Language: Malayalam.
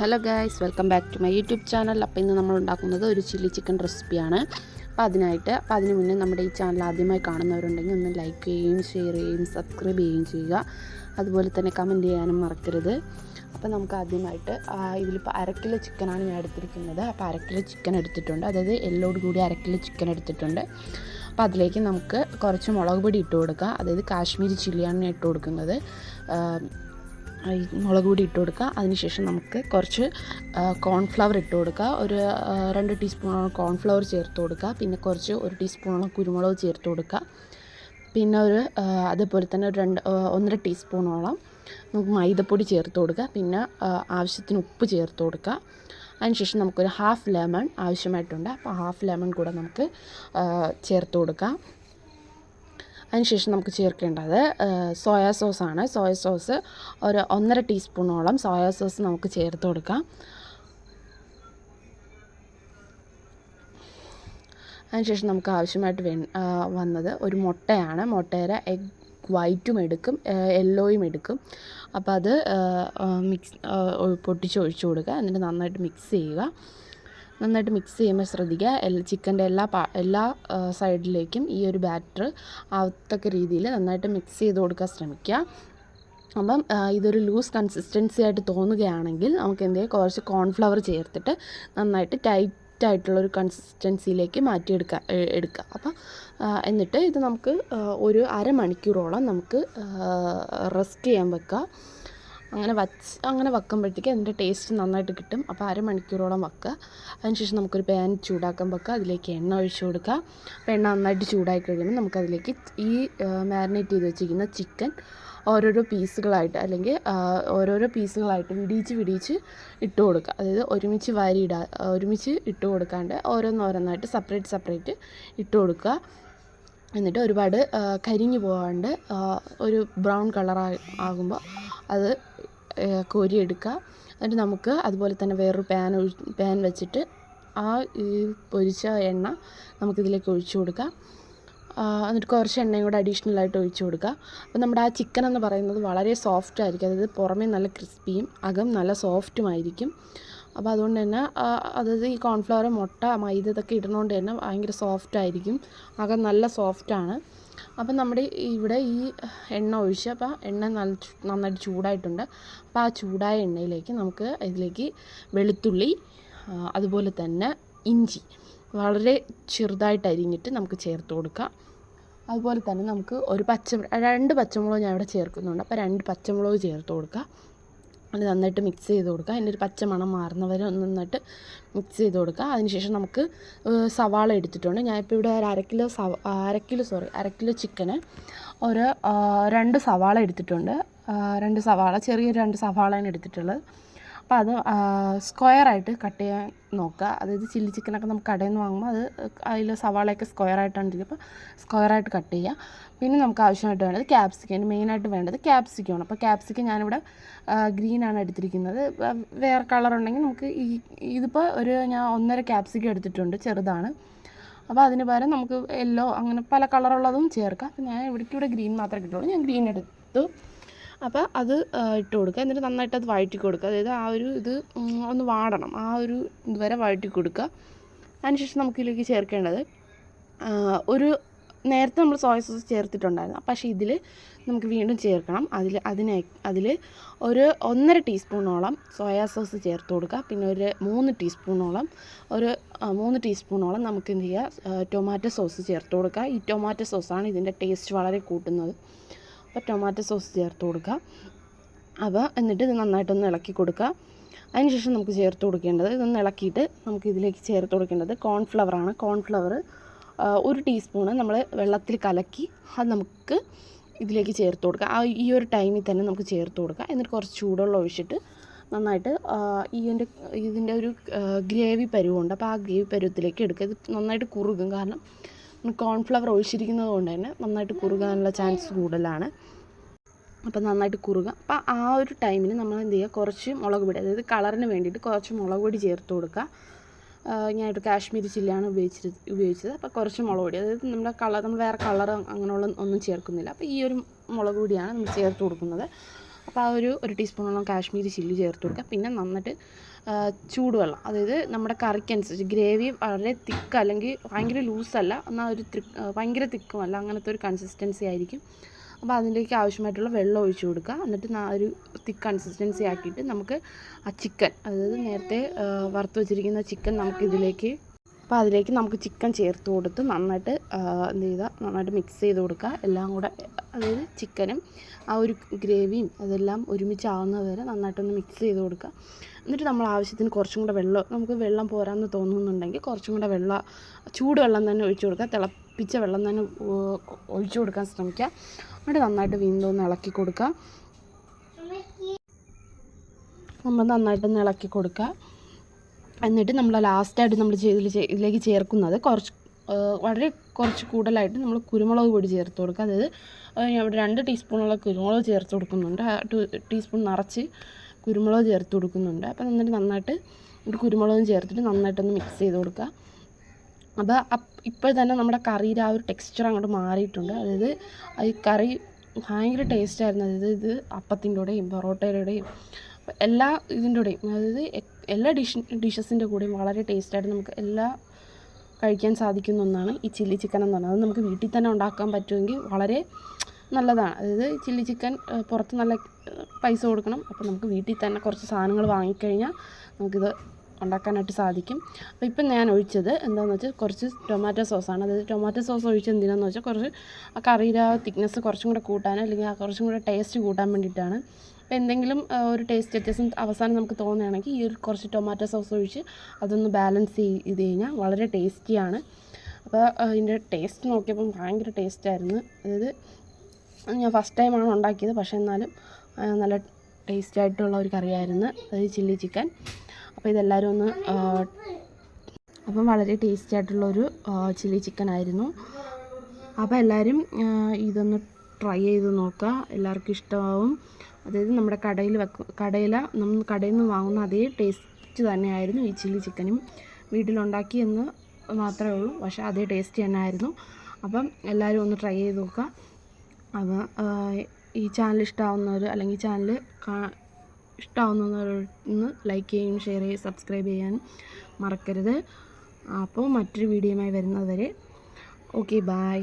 Hello guys, welcome back to my YouTube channel. അപ്പോൾ ഇന്ന് നമ്മൾ ഉണ്ടാക്കുന്നത് ഒരു ചില്ലി ചിക്കൻ റെസിപ്പിയാണ്. അപ്പോൾ അതിന് മുന്നേ നമ്മുടെ ഈ ചാനൽ ആദ്യമായി കാണുന്നവരുണ്ടെങ്കിൽ ഒന്ന് ലൈക്ക് ചെയ്യുകയും ഷെയർ ചെയ്യുകയും സബ്സ്ക്രൈബ് ചെയ്യുകയും ചെയ്യുക. അതുപോലെ തന്നെ കമൻറ്റ് ചെയ്യാനും മറക്കരുത്. അപ്പോൾ നമുക്ക് ആദ്യമായിട്ട് ഇതിലിപ്പോൾ 1/2 കിലോ ചിക്കനാണ് ഞാൻ എടുത്തിരിക്കുന്നത്. അപ്പോൾ 1/2 കിലോ ചിക്കൻ എടുത്തിട്ടുണ്ട്, അതായത് എല്ലോട് കൂടി 1/2 കിലോ ചിക്കൻ എടുത്തിട്ടുണ്ട്. അപ്പോൾ അതിലേക്ക് നമുക്ക് കുറച്ച് മുളക് പൊടി ഇട്ട് കൊടുക്കുക, അതായത് കാശ്മീരി ചില്ലിയാണ് ഞാൻ ഇട്ട് കൊടുക്കുന്നത്. മുളക് പൊടി ഇട്ട് കൊടുക്കുക. അതിനുശേഷം നമുക്ക് കുറച്ച് കോൺഫ്ലവർ ഇട്ട് കൊടുക്കുക. ഒരു 2 ടീസ്പൂണോളം കോൺഫ്ലവർ ചേർത്ത് കൊടുക്കുക. പിന്നെ കുറച്ച് 1 ടീസ്പൂണോളം കുരുമുളക് ചേർത്ത് കൊടുക്കുക. പിന്നെ അതേപോലെ തന്നെ 1.5 ടീസ്പൂണോളം നമുക്ക് മൈദപ്പൊടി ചേർത്ത് കൊടുക്കുക. പിന്നെ ആവശ്യത്തിന് ഉപ്പ് ചേർത്ത് കൊടുക്കുക. അതിനുശേഷം നമുക്കൊരു 1/2 ലെമൺ ആവശ്യമായിട്ടുണ്ട്. അപ്പോൾ 1/2 ലെമൺ കൂടെ നമുക്ക് ചേർത്ത് കൊടുക്കാം. അതിനുശേഷം നമുക്ക് ചേർക്കേണ്ടത് സോയാ സോസാണ്. സോയ സോസ് ഒരു 1.5 ടീസ്പൂണോളം സോയാ സോസ് നമുക്ക് ചേർത്ത് കൊടുക്കാം. അതിനുശേഷം നമുക്ക് ആവശ്യമായിട്ട് വന്നത് ഒരു മുട്ടയാണ്. മുട്ടയുടെ എഗ് വൈറ്റും എടുക്കും, യെല്ലോയും എടുക്കും. അപ്പോൾ അത് പൊട്ടിച്ച് ഒഴിച്ചു കൊടുക്കുക. എന്നിട്ട് നന്നായിട്ട് മിക്സ് ചെയ്യുക. നന്നായിട്ട് മിക്സ് ചെയ്യുമ്പോൾ ശ്രദ്ധിക്കുക, ചിക്കൻ്റെ എല്ലാ സൈഡിലേക്കും ഈ ഒരു ബാറ്റർ ആവത്തക്ക രീതിയിൽ നന്നായിട്ട് മിക്സ് ചെയ്ത് കൊടുക്കാൻ ശ്രമിക്കുക. അപ്പം ഇതൊരു ലൂസ് കൺസിസ്റ്റൻസി ആയിട്ട് തോന്നുകയാണെങ്കിൽ നമുക്ക് കുറച്ച് കോൺഫ്ലവർ ചേർത്തിട്ട് നന്നായിട്ട് ടൈറ്റായിട്ടുള്ളൊരു കൺസിസ്റ്റൻസിയിലേക്ക് എടുക്കുക. അപ്പം എന്നിട്ട് ഇത് നമുക്ക് ഒരു അരമണിക്കൂറോളം നമുക്ക് റെസ്റ്റ് ചെയ്യാൻ വെക്കുക. അങ്ങനെ വെക്കുമ്പോഴത്തേക്ക് അതിൻ്റെ ടേസ്റ്റ് നന്നായിട്ട് കിട്ടും. അപ്പോൾ അരമണിക്കൂറോളം വെക്കുക. അതിനുശേഷം നമുക്കൊരു പാൻ ചൂടാക്കാൻ വെക്കുക. അതിലേക്ക് എണ്ണ ഒഴിച്ചു കൊടുക്കുക. അപ്പോൾ എണ്ണ നന്നായിട്ട് ചൂടായി കഴിയുമ്പോൾ നമുക്കതിലേക്ക് ഈ മാരിനേറ്റ് ചെയ്ത് വെച്ചിരിക്കുന്ന ചിക്കൻ ഓരോരോ പീസുകളായിട്ട് വിടിയിച്ച് ഇട്ട് കൊടുക്കുക. അതായത് ഒരുമിച്ച് ഇട്ട് കൊടുക്കാണ്ട് ഓരോന്നായിട്ട് സെപ്പറേറ്റ് ഇട്ട് കൊടുക്കുക. എന്നിട്ട് ഒരുപാട് കരിഞ്ഞു പോകാണ്ട് ഒരു ബ്രൗൺ കളർ ആകുമ്പോൾ അത് കോരിയെടുക്കുക. എന്നിട്ട് നമുക്ക് അതുപോലെ തന്നെ വേറൊരു പാൻ വെച്ചിട്ട് ഈ പൊരിച്ച എണ്ണ നമുക്കിതിലേക്ക് ഒഴിച്ചു കൊടുക്കാം. എന്നിട്ട് കുറച്ച് എണ്ണയും കൂടെ അഡീഷണലായിട്ട് ഒഴിച്ചു കൊടുക്കുക. അപ്പോൾ നമ്മുടെ ആ ചിക്കൻ എന്ന് പറയുന്നത് വളരെ സോഫ്റ്റ് ആയിരിക്കും, അതായത് പുറമേ നല്ല ക്രിസ്പിയും അകം നല്ല സോഫ്റ്റുമായിരിക്കും. അപ്പോൾ അതുകൊണ്ട് തന്നെ അതായത് ഈ കോൺഫ്ലവർ, മുട്ട, മൈദ ഇതൊക്കെ ഇടുന്നതുകൊണ്ട് തന്നെ ഭയങ്കര സോഫ്റ്റായിരിക്കും, അകം നല്ല സോഫ്റ്റാണ്. അപ്പം നമ്മുടെ ഇവിടെ ഈ എണ്ണ ഒഴിച്ച്, അപ്പോൾ എണ്ണ നന്നായിട്ട് ചൂടായിട്ടുണ്ട്. അപ്പോൾ ആ ചൂടായ എണ്ണയിലേക്ക് നമുക്ക് ഇതിലേക്ക് വെളുത്തുള്ളി, അതുപോലെ തന്നെ ഇഞ്ചി വളരെ ചെറുതായിട്ട് അരിഞ്ഞിട്ട് നമുക്ക് ചേർത്ത് കൊടുക്കാം. അതുപോലെ തന്നെ നമുക്ക് 2 പച്ചമുളക് ഞാൻ ഇവിടെ ചേർക്കുന്നുണ്ട്. അപ്പോൾ 2 പച്ചമുളക് ചേർത്ത് കൊടുക്കുക. അത് നന്നായിട്ട് മിക്സ് ചെയ്ത് കൊടുക്കുക. അതിൻ്റെ ഒരു പച്ചമണം മാറുന്നവരെ നന്നായിട്ട് മിക്സ് ചെയ്ത് കൊടുക്കുക. അതിനുശേഷം നമുക്ക് സവാള എടുത്തിട്ടുണ്ട്. ഞാനിപ്പോൾ ഇവിടെ ഒരു അര കിലോ ചിക്കന് 2 സവാള എടുത്തിട്ടുണ്ട്. 2 സവാള, ചെറിയ 2 സവാളയാണ് എടുത്തിട്ടുള്ളത്. അപ്പോൾ അത് സ്ക്വയറായിട്ട് കട്ട് ചെയ്യാൻ നോക്കുക. അതായത് ചില്ലി ചിക്കനൊക്കെ നമുക്ക് കടയിൽ നിന്ന് വാങ്ങുമ്പോൾ അതിൽ സവാളയൊക്കെ സ്ക്വയറായിട്ടാണ് ഇരിക്കുക. അപ്പോൾ സ്ക്വയറായിട്ട് കട്ട് ചെയ്യുക. പിന്നെ നമുക്ക് ആവശ്യമായിട്ട് വേണ്ടത് ക്യാപ്സിക്കം, മെയിനായിട്ട് വേണ്ടത് ക്യാപ്സിക്കമാണ്. അപ്പോൾ ക്യാപ്സിക്കം ഞാനിവിടെ ഗ്രീനാണ് എടുത്തിരിക്കുന്നത്. വേറെ കളറുണ്ടെങ്കിൽ നമുക്ക് ഇതിപ്പോൾ ഞാൻ 1.5 ക്യാപ്സിക്കം എടുത്തിട്ടുണ്ട്, ചെറുതാണ്. അപ്പോൾ അതിന് പകരം നമുക്ക് യെല്ലോ അങ്ങനെ പല കളറുള്ളതും ചേർക്കാം. അപ്പോൾ ഞാൻ ഇവിടെ ഗ്രീൻ മാത്രമേ കിട്ടുള്ളൂ, ഞാൻ ഗ്രീൻ എടുത്തു. അപ്പോൾ അത് ഇട്ട് കൊടുക്കുക. എന്നിട്ട് നന്നായിട്ട് അത് വഴറ്റി കൊടുക്കുക. അതായത് ഇത് ഒന്ന് വാടണം, ഇതുവരെ വഴറ്റി കൊടുക്കുക. അതിനുശേഷം നമുക്കിതിലേക്ക് ചേർക്കേണ്ടത് നേരത്തെ നമ്മൾ സോയ സോസ് ചേർത്തിട്ടുണ്ടായിരുന്നു, പക്ഷേ ഇതിൽ നമുക്ക് വീണ്ടും ചേർക്കണം. അതിൽ ഒരു 1.5 ടീസ്പൂണോളം സോയാ സോസ് ചേർത്ത് കൊടുക്കുക. പിന്നെ ഒരു 3 ടീസ്പൂണോളം നമുക്ക് എന്ത് ചെയ്യുക, ടൊമാറ്റോ സോസ് ചേർത്ത് കൊടുക്കുക. ഈ ടൊമാറ്റോ സോസാണ് ഇതിൻ്റെ ടേസ്റ്റ് വളരെ കൂട്ടുന്നത്. അപ്പോൾ ടൊമാറ്റോ സോസ് ചേർത്ത് കൊടുക്കുക. അപ്പോൾ എന്നിട്ട് ഇത് നന്നായിട്ടൊന്ന് ഇളക്കി കൊടുക്കുക. അതിനുശേഷം നമുക്ക് ചേർത്ത് കൊടുക്കേണ്ടത്, ഇതൊന്ന് ഇളക്കിയിട്ട് നമുക്ക് ഇതിലേക്ക് ചേർത്ത് കൊടുക്കേണ്ടത് കോൺഫ്ലവറാണ്. കോൺഫ്ലവർ 1 ടീസ്പൂണ് നമ്മൾ വെള്ളത്തിൽ കലക്കി അത് നമുക്ക് ഇതിലേക്ക് ചേർത്ത് കൊടുക്കുക. ഈ ഒരു ടൈമിൽ തന്നെ നമുക്ക് ചേർത്ത് കൊടുക്കുക. എന്നിട്ട് കുറച്ച് ചൂടുവെള്ളം ഒഴിച്ചിട്ട് നന്നായിട്ട് ഇതിൻ്റെ ഒരു ഗ്രേവി പരുവമുണ്ട്. അപ്പോൾ ആ ഗ്രേവി പരുവത്തിലേക്ക് എടുക്കുക. ഇത് നന്നായിട്ട് കുറുകും, കാരണം കോൺഫ്ലവർ ഒഴിച്ചിരിക്കുന്നത് കൊണ്ട് തന്നെ നന്നായിട്ട് കുറുകാനുള്ള ചാൻസ് കൂടുതലാണ്. അപ്പോൾ നന്നായിട്ട് കുറുക. അപ്പോൾ ആ ഒരു ടൈമിന് നമ്മൾ എന്ത് ചെയ്യുക, കുറച്ച് മുളക് പൊടി, അതായത് കളറിന് വേണ്ടിയിട്ട് കുറച്ച് മുളക് പൊടി ചേർത്ത് കൊടുക്കുക. ഞാനൊരു കാശ്മീരി ചില്ലിയാണ് ഉപയോഗിച്ചത്. അപ്പോൾ കുറച്ച് മുളക് പൊടി, അതായത് നമ്മൾ വേറെ കളർ അങ്ങനെയുള്ള ഒന്നും ചേർക്കുന്നില്ല. അപ്പോൾ ഈ ഒരു മുളക് പൊടിയാണ് നമ്മൾ ചേർത്ത് കൊടുക്കുന്നത്. അപ്പോൾ ആ ഒരു ടീസ്പൂണോളം കാശ്മീരി ചില്ലി ചേർത്ത് കൊടുക്കുക. പിന്നെ നന്നിട്ട് ചൂടുവെള്ളം, അതായത് നമ്മുടെ കറിക്കനുസരിച്ച് ഗ്രേവി വളരെ തിക്ക് അല്ലെങ്കിൽ ഭയങ്കര ലൂസല്ല, എന്നാൽ ഭയങ്കര തിക്കുമല്ല, അങ്ങനത്തെ ഒരു കൺസിസ്റ്റൻസി ആയിരിക്കും. അപ്പോൾ അതിലേക്ക് ആവശ്യമായിട്ടുള്ള വെള്ളം ഒഴിച്ചു കൊടുക്കുക. എന്നിട്ട് ഒരു തിക്ക് കൺസിസ്റ്റൻസി ആക്കിയിട്ട് നമുക്ക് ആ ചിക്കൻ, അതായത് നേരത്തെ വറുത്ത് വെച്ചിരിക്കുന്ന ചിക്കൻ അപ്പോൾ അതിലേക്ക് നമുക്ക് ചിക്കൻ ചേർത്ത് കൊടുത്ത് നന്നായിട്ട് നന്നായിട്ട് മിക്സ് ചെയ്ത് കൊടുക്കുക. എല്ലാം കൂടെ, അതായത് ചിക്കനും ആ ഒരു ഗ്രേവിയും അതെല്ലാം ഒരുമിച്ചാവുന്നത് വരെ നന്നായിട്ടൊന്ന് മിക്സ് ചെയ്ത് കൊടുക്കുക. എന്നിട്ട് നമ്മൾ ആവശ്യത്തിന് കുറച്ചും കൂടെ വെള്ളം, നമുക്ക് വെള്ളം പോരാന്ന് തോന്നുന്നുണ്ടെങ്കിൽ കുറച്ചും കൂടെ ചൂടുവെള്ളം തന്നെ ഒഴിച്ചു കൊടുക്കുക. തിളപ്പിച്ച വെള്ളം തന്നെ ഒഴിച്ചു കൊടുക്കാൻ ശ്രമിക്കുക. എന്നിട്ട് നന്നായിട്ട് വീണ്ടും ഒന്ന് ഇളക്കി കൊടുക്കുക. നമ്മൾ നന്നായിട്ടൊന്ന് ഇളക്കി കൊടുക്കുക. എന്നിട്ട് നമ്മൾ ലാസ്റ്റായിട്ട് നമ്മൾ ഇതിലേക്ക് ചേർക്കുന്നത് വളരെ കുറച്ച് കൂടുതലായിട്ട് നമ്മൾ കുരുമുളക് പൊടി ചേർത്ത് കൊടുക്കുക. അതായത് ഞാൻ ഇവിടെ 2 ടീസ്പൂണുള്ള കുരുമുളക് ചേർത്ത് കൊടുക്കുന്നുണ്ട്. 2 ടീസ്പൂൺ നിറച്ച് കുരുമുളക് ചേർത്ത് കൊടുക്കുന്നുണ്ട്. അപ്പോൾ എന്നിട്ട് നന്നായിട്ട് കുരുമുളകും ചേർത്തിട്ട് നന്നായിട്ടൊന്ന് മിക്സ് ചെയ്ത് കൊടുക്കുക. അപ്പോൾ ഇപ്പോൾ തന്നെ നമ്മുടെ കറിയുടെ ആ ഒരു ടെക്സ്ചർ അങ്ങോട്ട് മാറിയിട്ടുണ്ട്. അതായത് ഈ കറി ഭയങ്കര ടേസ്റ്റായിരുന്നു. അതായത് ഇത് അപ്പത്തിൻ്റെ കൂടെയും പൊറോട്ടയുടെയും എല്ലാ ഇതിൻ്റെ കൂടെയും, അതായത് എല്ലാ ഡിഷസിൻ്റെ കൂടെയും വളരെ ടേസ്റ്റായിട്ട് നമുക്ക് കഴിക്കാൻ സാധിക്കുന്ന ഒന്നാണ് ഈ ചില്ലി ചിക്കൻ എന്ന് പറയുന്നത്. അത് നമുക്ക് വീട്ടിൽ തന്നെ ഉണ്ടാക്കാൻ പറ്റുമെങ്കിൽ വളരെ നല്ലതാണ്. അതായത് ചില്ലി ചിക്കൻ പുറത്ത് നല്ല പൈസ കൊടുക്കണം. അപ്പോൾ നമുക്ക് വീട്ടിൽ തന്നെ കുറച്ച് സാധനങ്ങൾ വാങ്ങിക്കഴിഞ്ഞാൽ നമുക്കിത് ഉണ്ടാക്കാനായിട്ട് സാധിക്കും. അപ്പോൾ ഇപ്പം ഞാൻ ഒഴിച്ചത് എന്താണെന്ന് വെച്ചാൽ കുറച്ച് ടൊമാറ്റോ സോസാണ്. അതായത് ടൊമാറ്റോ സോസ് ഒഴിച്ചത് എന്തിനാണെന്ന് വെച്ചാൽ കുറച്ച് ആ കറിയുടെ തിക്നെസ് കുറച്ചും കൂടെ കൂട്ടാൻ, അല്ലെങ്കിൽ കുറച്ചും കൂടെ ടേസ്റ്റ് കൂട്ടാൻ വേണ്ടിയിട്ടാണ്. അപ്പോൾ എന്തെങ്കിലും ഒരു ടേസ്റ്റ് വ്യത്യാസം അവസാനം നമുക്ക് തോന്നുകയാണെങ്കിൽ ഈ ഒരു കുറച്ച് ടൊമാറ്റോ സോസ് ഒഴിച്ച് അതൊന്ന് ബാലൻസ് ചെയ്ത് കഴിഞ്ഞാൽ വളരെ ടേസ്റ്റിയാണ്. അപ്പോൾ ഇതിൻ്റെ ടേസ്റ്റ് നോക്കിയപ്പം ഭയങ്കര ടേസ്റ്റായിരുന്നു. അതായത് ഞാൻ ഫസ്റ്റ് ടൈമാണ് ഉണ്ടാക്കിയത്, പക്ഷേ എന്നാലും നല്ല ടേസ്റ്റായിട്ടുള്ള ഒരു കറിയായിരുന്നു, അതായത് ചില്ലി ചിക്കൻ. അപ്പോൾ ഇതെല്ലാവരും ഒന്ന് അപ്പം വളരെ ടേസ്റ്റി ആയിട്ടുള്ളൊരു ചില്ലി ചിക്കൻ ആയിരുന്നു. അപ്പോൾ എല്ലാവരും ഇതൊന്ന് ട്രൈ ചെയ്ത് നോക്കുക, എല്ലാവർക്കും ഇഷ്ടമാവും. അതായത് നമ്മുടെ നമ്മൾ കടയിൽ നിന്ന് വാങ്ങുന്ന അതേ ടേസ്റ്റ് തന്നെയായിരുന്നു ഈ ചില്ലി ചിക്കനും. വീട്ടിലുണ്ടാക്കിയെന്ന് മാത്രമേ ഉള്ളൂ, പക്ഷേ അതേ ടേസ്റ്റ് തന്നെ ആയിരുന്നു. അപ്പം എല്ലാവരും ഒന്ന് ട്രൈ ചെയ്ത് നോക്കുക. അപ്പോൾ ഈ ചാനൽ ഇഷ്ടമാവുന്നവർ, അല്ലെങ്കിൽ ചാനൽ ഇഷ്ടമാവുന്നവരൊന്ന് ലൈക്ക് ചെയ്യുകയും ഷെയർ ചെയ്യുകയും സബ്സ്ക്രൈബ് ചെയ്യാനും മറക്കരുത്. അപ്പോൾ മറ്റൊരു വീഡിയോയുമായി വരുന്നത് വരെ ഓക്കെ, ബൈ.